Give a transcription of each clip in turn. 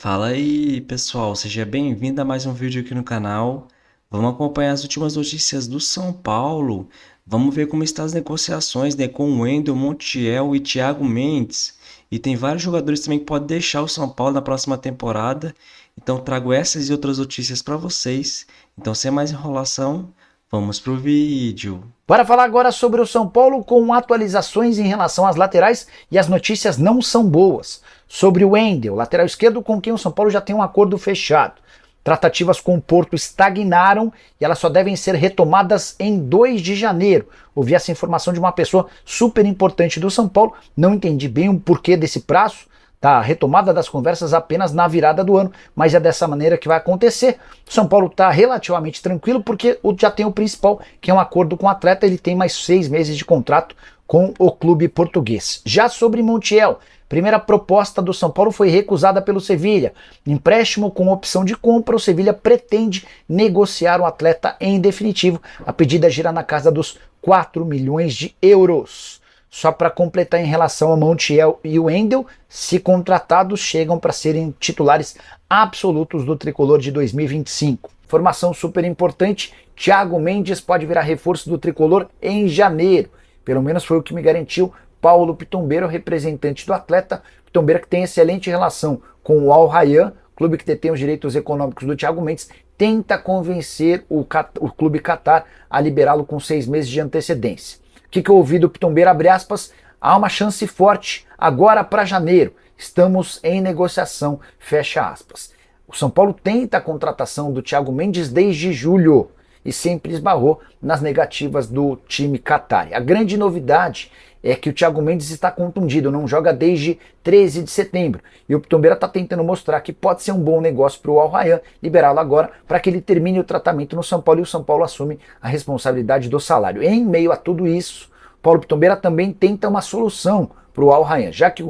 Fala aí, pessoal, seja bem-vindo a mais um vídeo aqui no canal. Vamos acompanhar as últimas notícias do São Paulo. Vamos ver como estão as negociações, né, com o Wendel, Montiel e Thiago Mendes. E tem vários jogadores também que podem deixar o São Paulo na próxima temporada. Então trago essas e outras notícias para vocês. Então, sem mais enrolação, vamos pro vídeo. Bora falar agora sobre o São Paulo com atualizações em relação às laterais e as notícias não são boas. Sobre o Wendel, lateral esquerdo com quem o São Paulo já tem um acordo fechado. Tratativas com o Porto estagnaram e elas só devem ser retomadas em 2 de janeiro. Ouvi essa informação de uma pessoa super importante do São Paulo, não entendi bem o porquê desse prazo, da retomada das conversas apenas na virada do ano, mas é dessa maneira que vai acontecer. O São Paulo está relativamente tranquilo porque já tem o principal, que é um acordo com o atleta, ele tem mais 6 meses de contrato com o clube português. Já sobre Montiel, primeira proposta do São Paulo foi recusada pelo Sevilha. Empréstimo com opção de compra, o Sevilha pretende negociar o atleta em definitivo. A pedida gira na casa dos 4 milhões de euros. Só para completar em relação a Montiel e o Wendel, se contratados, chegam para serem titulares absolutos do tricolor de 2025. Informação super importante, Thiago Mendes pode virar reforço do tricolor em janeiro. Pelo menos foi o que me garantiu Paulo Pitombeiro, representante do atleta. Pitombeiro, que tem excelente relação com o Al Rayyan, clube que detém os direitos econômicos do Thiago Mendes, tenta convencer o clube Qatar a liberá-lo com 6 meses de antecedência. O que eu ouvi do Pitombeiro, abre aspas, há uma chance forte agora para janeiro, estamos em negociação, fecha aspas. O São Paulo tenta a contratação do Thiago Mendes desde julho e sempre esbarrou nas negativas do time qatari. A grande novidade é que o Thiago Mendes está contundido, não joga desde 13 de setembro. E o Pitombeira está tentando mostrar que pode ser um bom negócio para o Al Rayyan liberá-lo agora para que ele termine o tratamento no São Paulo e o São Paulo assume a responsabilidade do salário. Em meio a tudo isso, Paulo Pitombeira também tenta uma solução para o Al Rayyan. Já que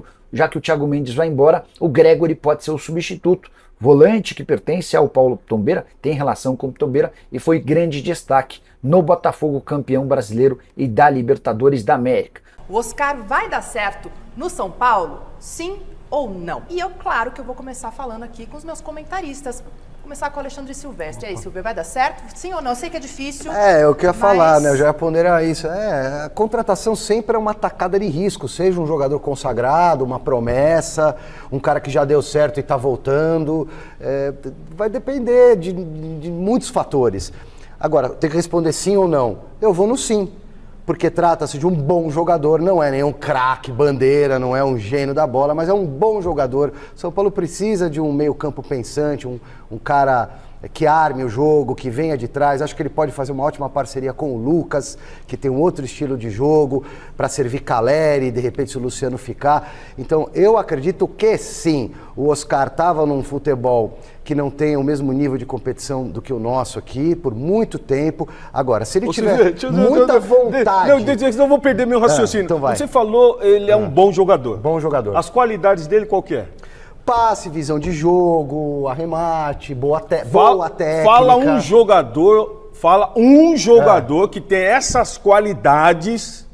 o Thiago Mendes vai embora, o Gregory pode ser o substituto. Volante que pertence ao Paulo Pitombeira, tem relação com o Pitombeira e foi grande destaque no Botafogo, campeão brasileiro e da Libertadores da América. O Oscar vai dar certo no São Paulo? Sim ou não? E eu, claro, que eu vou começar falando aqui com os meus comentaristas. Vou começar com o Alexandre Silvestre. E aí, Silvio, vai dar certo? Sim ou não? Eu sei que é difícil. Eu queria falar, né? Eu já ia ponderar isso. A contratação sempre é uma tacada de risco, seja um jogador consagrado, uma promessa, um cara que já deu certo e está voltando. Vai depender de muitos fatores. Agora, tem que responder sim ou não. Eu vou no sim. Porque trata-se de um bom jogador, não é nenhum craque, bandeira, não é um gênio da bola, mas é um bom jogador. São Paulo precisa de um meio-campo pensante, um cara que arme o jogo, que venha de trás. Acho que ele pode fazer uma ótima parceria com o Lucas, que tem um outro estilo de jogo, para servir Caleri, de repente se o Luciano ficar. Então, eu acredito que sim, o Oscar estava num futebol que não tem o mesmo nível de competição do que o nosso aqui, por muito tempo. Agora, se ele tiver muita vontade... Não vou perder meu raciocínio. Então vai. Você falou, ele é um bom jogador. Bom jogador. As qualidades dele qual que é? Passe, visão de jogo, arremate, boa técnica. Fala um jogador que tem essas qualidades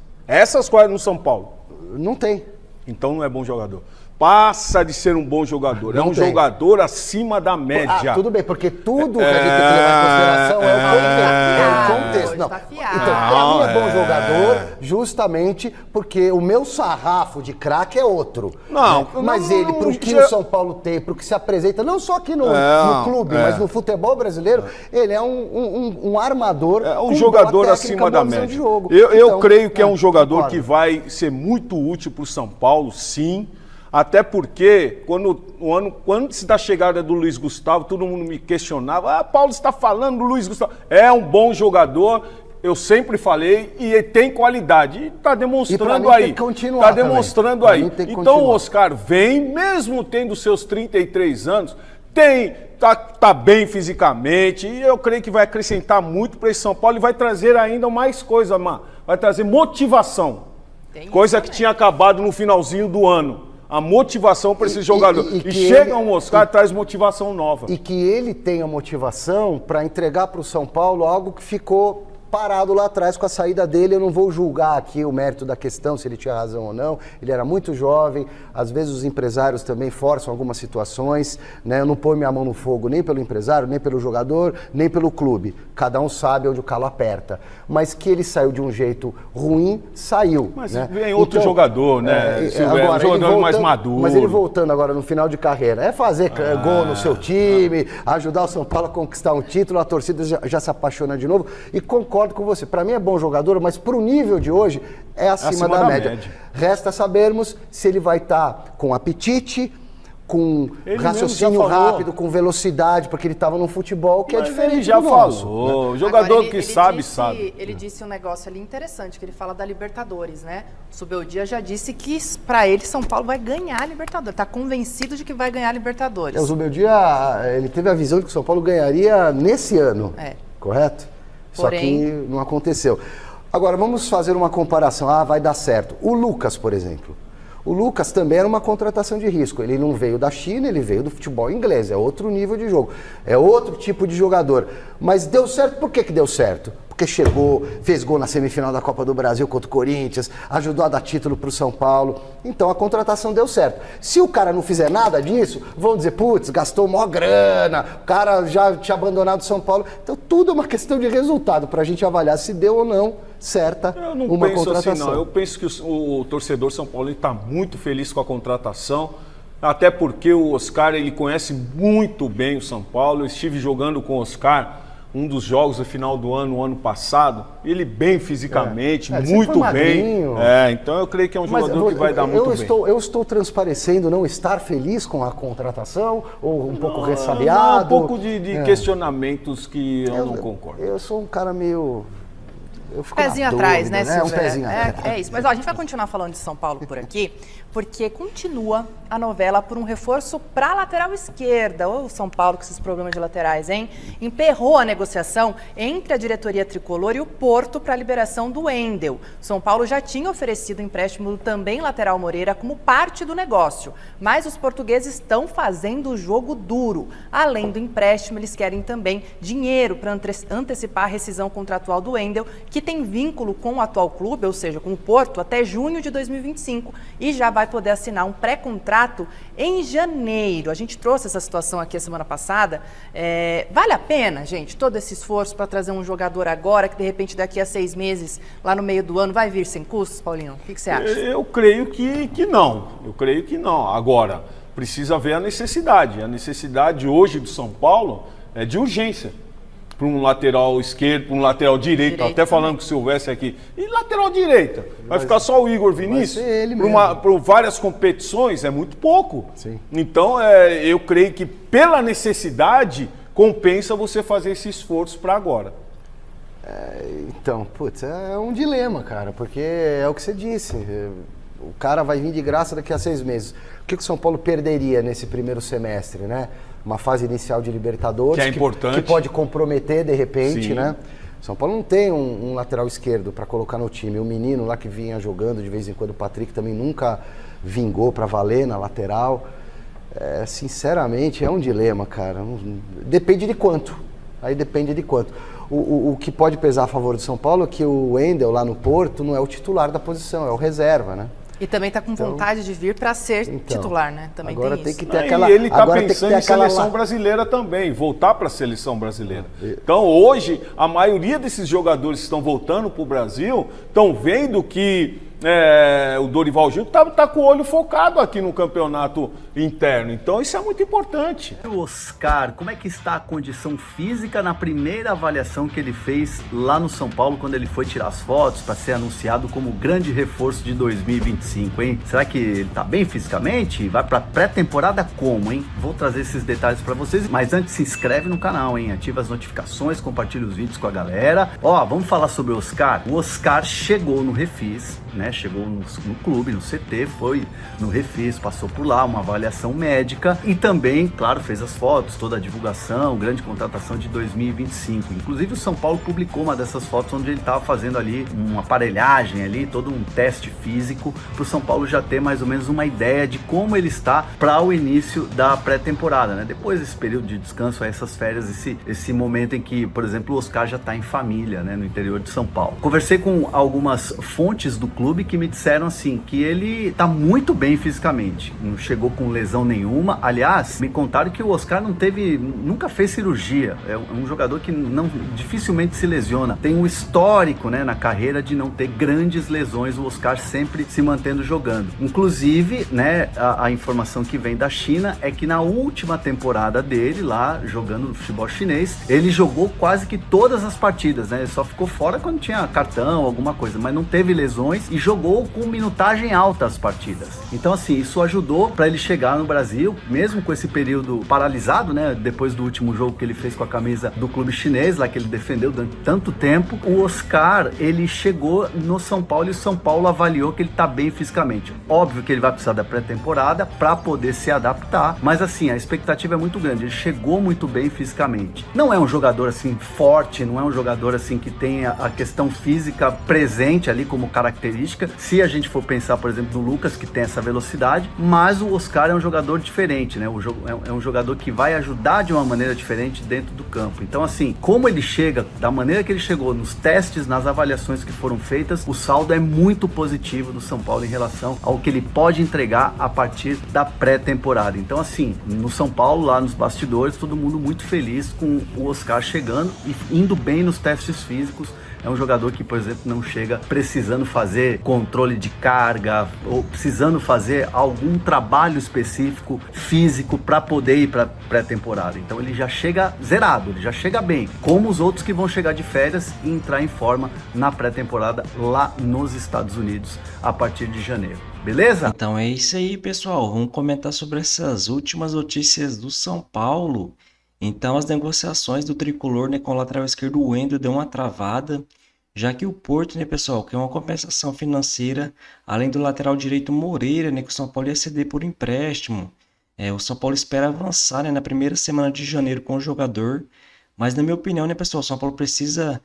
no São Paulo. Não tem. Então não é bom jogador. Passa de ser um bom jogador. Não é um tem. jogador acima da média. Tudo bem, porque tudo que a gente tem que levar em consideração é o contexto. Não. Então, pra mim é bom jogador justamente porque o meu sarrafo de craque é outro. Mas ele, pro que o São Paulo tem, pro que se apresenta, não só aqui no clube, mas no futebol brasileiro, ele é um armador. É um jogador acima da média. Eu creio que é um jogador que vai ser muito útil pro São Paulo, sim. Até porque, antes da chegada do Luiz Gustavo, todo mundo me questionava, Paulo está falando do Luiz Gustavo. É um bom jogador, eu sempre falei, e tem qualidade. E está demonstrando aí. Está demonstrando aí. Então o Oscar vem, mesmo tendo seus 33 anos, tá bem fisicamente, e eu creio que vai acrescentar muito para esse São Paulo e vai trazer ainda mais coisa, vai trazer motivação. Coisa que tinha acabado no finalzinho do ano. A motivação para esse jogador. E chega um Oscar, traz motivação nova. E que ele tenha motivação para entregar para o São Paulo algo que ficou parado lá atrás com a saída dele. Eu não vou julgar aqui o mérito da questão, se ele tinha razão ou não. Ele era muito jovem, às vezes os empresários também forçam algumas situações, né? Eu não ponho minha mão no fogo nem pelo empresário, nem pelo jogador, nem pelo clube. Cada um sabe onde o calo aperta. Mas que ele saiu de um jeito ruim, saiu. Mas né? vem outro jogador, né? Agora, um jogador mais maduro. Mas ele voltando agora no final de carreira, é fazer gol no seu time, ajudar o São Paulo a conquistar um título, a torcida já se apaixona de novo. E concordo com você, para mim é bom jogador, mas pro nível de hoje é acima da média. Resta sabermos se ele vai estar com apetite, com raciocínio rápido, com velocidade, porque ele estava no futebol que é diferente. Ele já do falou. nosso, né? O jogador que sabe. Ele disse um negócio ali interessante, que ele fala da Libertadores, né? O Subeldia já disse que para ele São Paulo vai ganhar a Libertadores. Está convencido de que vai ganhar a Libertadores. O Subeldia, ele teve a visão de que o São Paulo ganharia nesse ano, correto? Porém... Só que não aconteceu. Agora, vamos fazer uma comparação. Vai dar certo. O Lucas, por exemplo. O Lucas também era uma contratação de risco. Ele não veio da China, ele veio do futebol inglês. É outro nível de jogo. É outro tipo de jogador. Mas deu certo. Por que deu certo? Porque chegou, fez gol na semifinal da Copa do Brasil contra o Corinthians, ajudou a dar título para o São Paulo. Então a contratação deu certo. Se o cara não fizer nada disso, vão dizer, putz, gastou maior grana, o cara já tinha abandonado o São Paulo. Então tudo é uma questão de resultado para a gente avaliar se deu ou não certa uma contratação. Assim, não. Eu penso que o torcedor São Paulo está muito feliz com a contratação, até porque o Oscar ele conhece muito bem o São Paulo. Eu estive jogando com o Oscar um dos jogos do final do ano passado, ele bem fisicamente, muito bem. Então eu creio que é um jogador que vai dar muito bem. Eu estou transparecendo não estar feliz com a contratação, ou um pouco ressabiado? Um pouco de questionamentos que eu não concordo. Eu sou um cara meio... Pezinho atrás, né, Silvio? Um pezinho atrás. É isso. Mas ó, a gente vai continuar falando de São Paulo por aqui, porque continua a novela por um reforço para a lateral esquerda. O São Paulo com esses problemas de laterais, hein? Emperrou a negociação entre a diretoria tricolor e o Porto para a liberação do Wendel. São Paulo já tinha oferecido o empréstimo do também lateral Moreira como parte do negócio, mas os portugueses estão fazendo o jogo duro. Além do empréstimo, eles querem também dinheiro para antecipar a rescisão contratual do Wendel, que tem vínculo com o atual clube, ou seja, com o Porto, até junho de 2025 e já vai poder assinar um pré-contrato em janeiro. A gente trouxe essa situação aqui a semana passada. Vale a pena, gente, todo esse esforço para trazer um jogador agora que de repente daqui a 6 meses, lá no meio do ano, vai vir sem custos, Paulinho? O que você acha? Eu creio que não. Eu creio que não. Agora, precisa ver a necessidade. A necessidade hoje do São Paulo é de urgência. Para um lateral esquerdo, para um lateral direito, até falando com o Silvestre aqui. E lateral direita? Vai ficar só o Igor Vinícius? Para várias competições é muito pouco. Sim. Então, eu creio que pela necessidade, compensa você fazer esse esforço para agora. Então, putz, é um dilema, cara, porque é o que você disse. O cara vai vir de graça daqui a 6 meses. O que o São Paulo perderia nesse primeiro semestre, né? Uma fase inicial de Libertadores, que é importante, que pode comprometer de repente, sim, né? São Paulo não tem um lateral esquerdo para colocar no time. O menino lá que vinha jogando de vez em quando, o Patrick, também nunca vingou para valer na lateral. Sinceramente, é um dilema, cara. Depende de quanto. Aí depende de quanto. O que pode pesar a favor do São Paulo é que o Wendel lá no Porto não é o titular da posição, é o reserva, né? E também está com vontade de vir para ser titular, né? Também agora tem isso. Que ter aquela, e ele está pensando em seleção brasileira também, voltar para a seleção brasileira. Então hoje, a maioria desses jogadores que estão voltando para o Brasil estão vendo que o Dorival Júnior tá com o olho focado aqui no campeonato interno. Então isso é muito importante. O Oscar, como é que está a condição física na primeira avaliação que ele fez lá no São Paulo, quando ele foi tirar as fotos para ser anunciado como grande reforço de 2025, hein? Será que ele tá bem fisicamente? Vai para pré-temporada como, hein? Vou trazer esses detalhes para vocês, mas antes se inscreve no canal, hein? Ativa as notificações, compartilha os vídeos com a galera. Vamos falar sobre o Oscar. O Oscar chegou no Refis, né? né? Chegou no clube, no CT, foi no Refis, passou por lá, uma avaliação médica e também, claro, fez as fotos, toda a divulgação, grande contratação de 2025. Inclusive o São Paulo publicou uma dessas fotos onde ele estava fazendo ali uma aparelhagem ali, todo um teste físico para o São Paulo já ter mais ou menos uma ideia de como ele está para o início da pré-temporada, né? Depois desse período de descanso, essas férias, esse momento em que, por exemplo, o Oscar já está em família, né, no interior de São Paulo. Conversei com algumas fontes do clube que me disseram assim que ele está muito bem fisicamente, não chegou com lesão nenhuma. Aliás, me contaram que o Oscar nunca fez cirurgia. É um jogador que dificilmente se lesiona. Tem um histórico, né, na carreira de não ter grandes lesões. O Oscar sempre se mantendo jogando. Inclusive, né, a informação que vem da China é que na última temporada dele lá jogando no futebol chinês, ele jogou quase que todas as partidas, né? Ele só ficou fora quando tinha cartão, alguma coisa, mas não teve lesões e jogou com minutagem alta as partidas. Então, assim, isso ajudou para ele chegar no Brasil, mesmo com esse período paralisado, né? Depois do último jogo que ele fez com a camisa do clube chinês, lá que ele defendeu durante tanto tempo, o Oscar, ele chegou no São Paulo e o São Paulo avaliou que ele tá bem fisicamente. Óbvio que ele vai precisar da pré-temporada para poder se adaptar, mas assim, a expectativa é muito grande. Ele chegou muito bem fisicamente. Não é um jogador assim forte, não é um jogador assim que tenha a questão física presente ali como característica. Se a gente for pensar, por exemplo, no Lucas, que tem essa velocidade, mas o Oscar é um jogador diferente, né? É um jogador que vai ajudar de uma maneira diferente dentro do campo. Então, assim, como ele chega, da maneira que ele chegou nos testes, nas avaliações que foram feitas, o saldo é muito positivo do São Paulo em relação ao que ele pode entregar a partir da pré-temporada. Então, assim, no São Paulo, lá nos bastidores, todo mundo muito feliz com o Oscar chegando e indo bem nos testes físicos. É um jogador que, por exemplo, não chega precisando fazer controle de carga ou precisando fazer algum trabalho específico físico para poder ir para pré-temporada. Então ele já chega zerado, ele já chega bem, como os outros que vão chegar de férias e entrar em forma na pré-temporada lá nos Estados Unidos a partir de janeiro. Beleza? Então é isso aí, pessoal. Vamos comentar sobre essas últimas notícias do São Paulo. Então, as negociações do tricolor, né, com o lateral esquerdo, o Wendel, deu uma travada, já que o Porto, né, pessoal, quer uma compensação financeira, além do lateral direito Moreira, né, que o São Paulo ia ceder por empréstimo. O São Paulo espera avançar, né, na primeira semana de janeiro com o jogador, mas na minha opinião, né, pessoal, o São Paulo precisa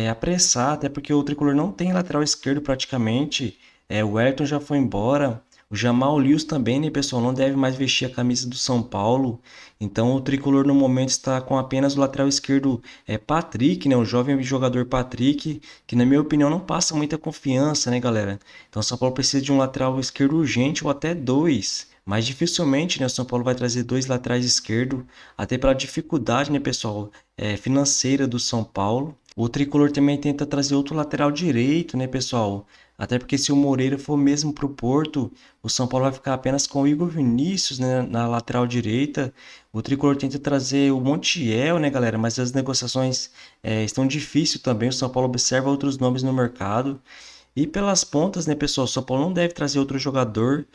apressar, até porque o tricolor não tem lateral esquerdo praticamente. O Wellington já foi embora. O Jamal Lewis também, né, pessoal, não deve mais vestir a camisa do São Paulo. Então o tricolor no momento está com apenas o lateral esquerdo Patrick, né, o jovem jogador Patrick, que na minha opinião não passa muita confiança, né, galera? Então o São Paulo precisa de um lateral esquerdo urgente ou até dois. Mas dificilmente, né, o São Paulo vai trazer dois laterais esquerdos, até pela dificuldade, né, pessoal, financeira do São Paulo. O tricolor também tenta trazer outro lateral direito, né, pessoal? Até porque se o Moreira for mesmo para o Porto, o São Paulo vai ficar apenas com o Igor Vinícius, né, na lateral direita. O tricolor tenta trazer o Montiel, né, galera? Mas as negociações estão difíceis também. O São Paulo observa outros nomes no mercado. E pelas pontas, né, pessoal, o São Paulo não deve trazer outro jogador,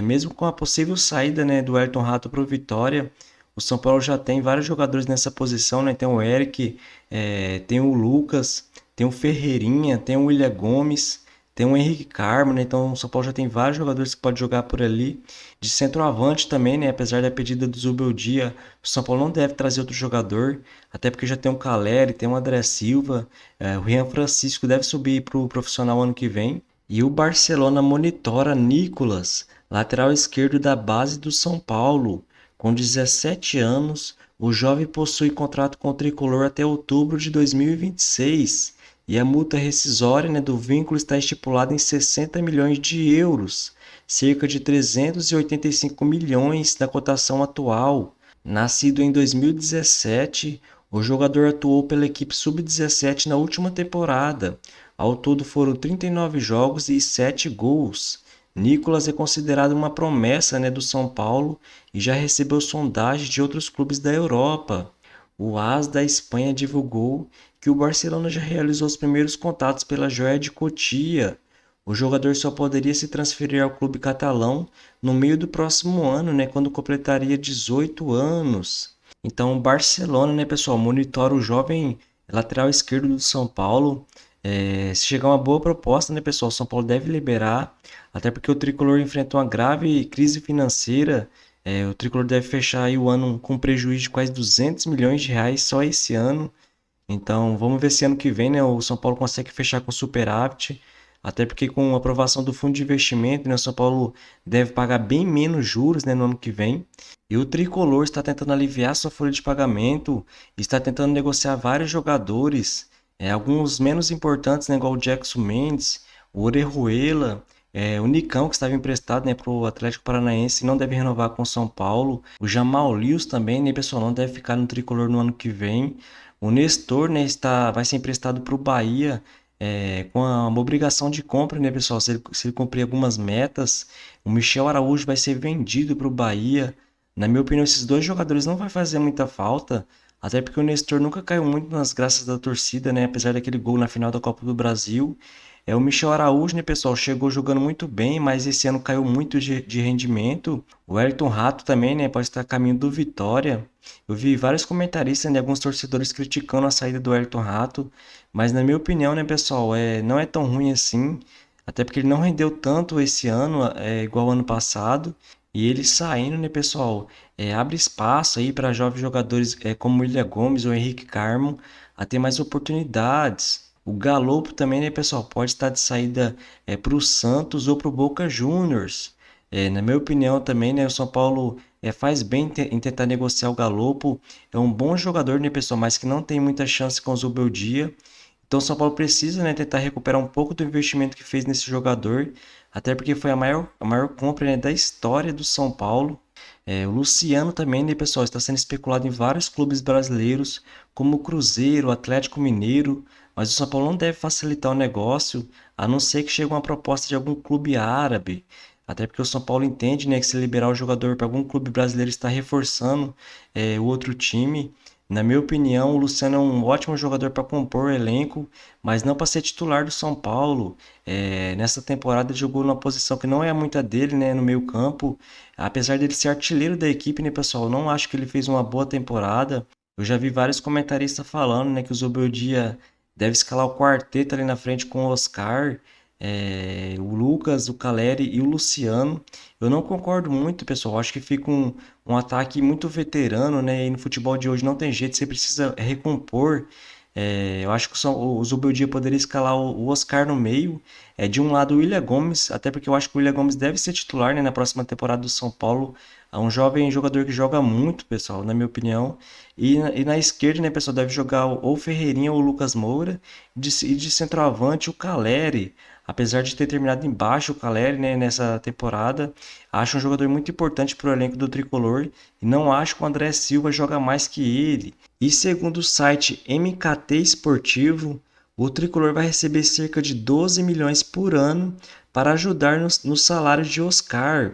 mesmo com a possível saída, né, do Ayrton Rato para o Vitória. O São Paulo já tem vários jogadores nessa posição, né? Tem o Eric, tem o Lucas, tem o Ferreirinha, tem o William Gomes, tem o Henrique Carmo, né? Então o São Paulo já tem vários jogadores que pode jogar por ali. De centroavante também, né? Apesar da pedida do Zubeldia, o São Paulo não deve trazer outro jogador, até porque já tem o Caleri, tem o André Silva, o Rian Francisco deve subir para o profissional ano que vem. E o Barcelona monitora Nicolas, lateral esquerdo da base do São Paulo. Com 17 anos, o jovem possui contrato com o tricolor até outubro de 2026 e a multa rescisória, né, do vínculo está estipulada em 60 milhões de euros, cerca de 385 milhões na cotação atual. Nascido em 2017, o jogador atuou pela equipe sub-17 na última temporada. Ao todo foram 39 jogos e 7 gols. Nicolas é considerado uma promessa, né, do São Paulo e já recebeu sondagem de outros clubes da Europa. O AS da Espanha divulgou que o Barcelona já realizou os primeiros contatos pela Joia de Cotia. O jogador só poderia se transferir ao clube catalão no meio do próximo ano, né, quando completaria 18 anos. Então o Barcelona, né, pessoal, monitora o jovem lateral esquerdo do São Paulo. Se chegar uma boa proposta, né, pessoal, o São Paulo deve liberar, até porque o Tricolor enfrentou uma grave crise financeira. O Tricolor deve fechar aí o ano com prejuízo de quase 200 milhões de reais só esse ano. Então, vamos ver se ano que vem, né, o São Paulo consegue fechar com superávit, até porque com a aprovação do fundo de investimento, né, o São Paulo deve pagar bem menos juros, né, no ano que vem. E o Tricolor está tentando aliviar sua folha de pagamento, está tentando negociar vários jogadores, alguns menos importantes, né, igual o Jackson Mendes, o Orejuela, o Nicão, que estava emprestado, né, para o Atlético Paranaense, não deve renovar com o São Paulo. O Jamal Lewis também, né, pessoal, não deve ficar no Tricolor no ano que vem. O Nestor, né, vai ser emprestado para o Bahia, com uma obrigação de compra, né, pessoal? Se ele cumprir algumas metas, o Michel Araújo vai ser vendido para o Bahia. Na minha opinião, esses dois jogadores não vai fazer muita falta, até porque o Nestor nunca caiu muito nas graças da torcida, né? Apesar daquele gol na final da Copa do Brasil. O Michel Araújo, né, pessoal, chegou jogando muito bem, mas esse ano caiu muito de rendimento. O Ayrton Rato também, né, pode estar a caminho do Vitória. Eu vi vários comentaristas, né, alguns torcedores criticando a saída do Ayrton Rato, mas na minha opinião, né, pessoal, não é tão ruim assim, até porque ele não rendeu tanto esse ano, igual ao ano passado. E ele saindo, né, pessoal, abre espaço aí para jovens jogadores como o William Gomes ou Henrique Carmo a ter mais oportunidades. O Galopo também, né, pessoal, pode estar de saída para o Santos ou para o Boca Juniors. Na minha opinião também, né, o São Paulo faz bem em tentar negociar o Galopo. É um bom jogador, né, pessoal, mas que não tem muita chance com o Zubeldia. Então o São Paulo precisa, né, tentar recuperar um pouco do investimento que fez nesse jogador, até porque foi a maior compra, né, da história do São Paulo. O Luciano também, né, pessoal, está sendo especulado em vários clubes brasileiros, como o Cruzeiro, o Atlético Mineiro, mas o São Paulo não deve facilitar o negócio, a não ser que chegue uma proposta de algum clube árabe. Até porque o São Paulo entende, né, que se liberar o jogador para algum clube brasileiro está reforçando o outro time. Na minha opinião, o Luciano é um ótimo jogador para compor o elenco, mas não para ser titular do São Paulo. Nessa temporada ele jogou numa posição que não é muita dele, né, no meio campo. Apesar dele ser artilheiro da equipe, né, pessoal, eu não acho que ele fez uma boa temporada. Eu já vi vários comentaristas falando, né, que o Zubeldia deve escalar o quarteto ali na frente com o Oscar, o Lucas, o Caleri e o Luciano. Eu não concordo muito, pessoal. Acho que fica um ataque muito veterano, né? E no futebol de hoje não tem jeito, você precisa recompor. Eu acho que o Zubeldia poderia escalar o Oscar no meio. De um lado o William Gomes, até porque eu acho que o William Gomes deve ser titular, né, na próxima temporada do São Paulo. É um jovem jogador que joga muito, pessoal, na minha opinião. E na esquerda, né, pessoal, deve jogar ou o Ferreirinha ou o Lucas Moura. E de centroavante o Caleri. Apesar de ter terminado embaixo o Caleri, né, nessa temporada, acho um jogador muito importante para o elenco do Tricolor e não acho que o André Silva joga mais que ele. E segundo o site MKT Esportivo, o Tricolor vai receber cerca de 12 milhões por ano para ajudar nos salários de Oscar,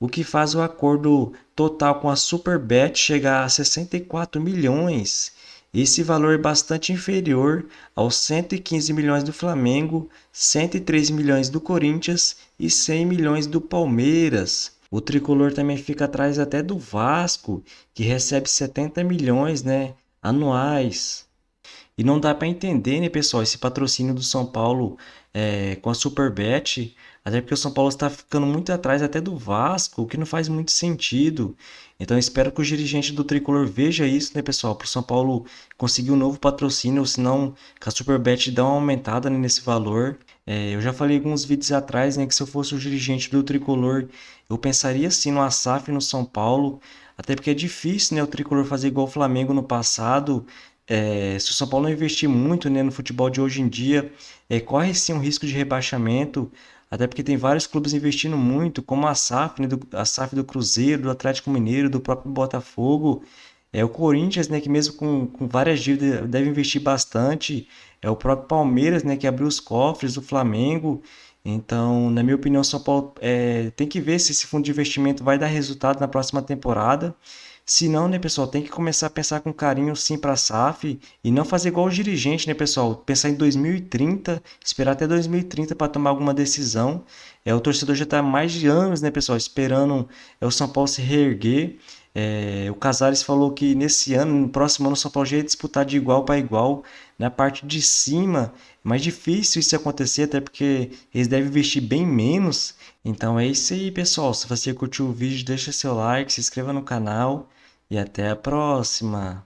o que faz o acordo total com a Superbet chegar a 64 milhões. Esse valor é bastante inferior aos 115 milhões do Flamengo, 103 milhões do Corinthians e 100 milhões do Palmeiras. O Tricolor também fica atrás até do Vasco, que recebe 70 milhões, né, anuais. E não dá para entender, né, pessoal, esse patrocínio do São Paulo com a Superbet, até porque o São Paulo está ficando muito atrás até do Vasco, o que não faz muito sentido. Então eu espero que os dirigentes do Tricolor vejam isso, né, pessoal, para o São Paulo conseguir um novo patrocínio, ou senão que a Superbet dá uma aumentada, né, nesse valor. Eu já falei alguns vídeos atrás, né, que se eu fosse o dirigente do Tricolor, eu pensaria sim no SAF no São Paulo, até porque é difícil, né, o Tricolor fazer igual o Flamengo no passado. Se o São Paulo não investir muito, né, no futebol de hoje em dia, corre sim um risco de rebaixamento, até porque tem vários clubes investindo muito, como a SAF, né, a SAF do Cruzeiro, do Atlético Mineiro, do próprio Botafogo. O Corinthians, né, que mesmo com várias dívidas deve investir bastante. O próprio Palmeiras, né, que abriu os cofres, o Flamengo. Então, na minha opinião, o São Paulo tem que ver se esse fundo de investimento vai dar resultado na próxima temporada. Se não, né, pessoal, tem que começar a pensar com carinho sim para a SAF e não fazer igual os dirigentes, né, pessoal? Pensar em 2030, esperar até 2030 para tomar alguma decisão. O torcedor já está há mais de anos, né, pessoal, esperando o São Paulo se reerguer. O Casares falou que nesse ano, no próximo ano, o São Paulo já ia disputar de igual para igual. Na parte de cima, é mais difícil isso acontecer, até porque eles devem investir bem menos. Então é isso aí, pessoal. Se você curtiu o vídeo, deixa seu like, se inscreva no canal e até a próxima.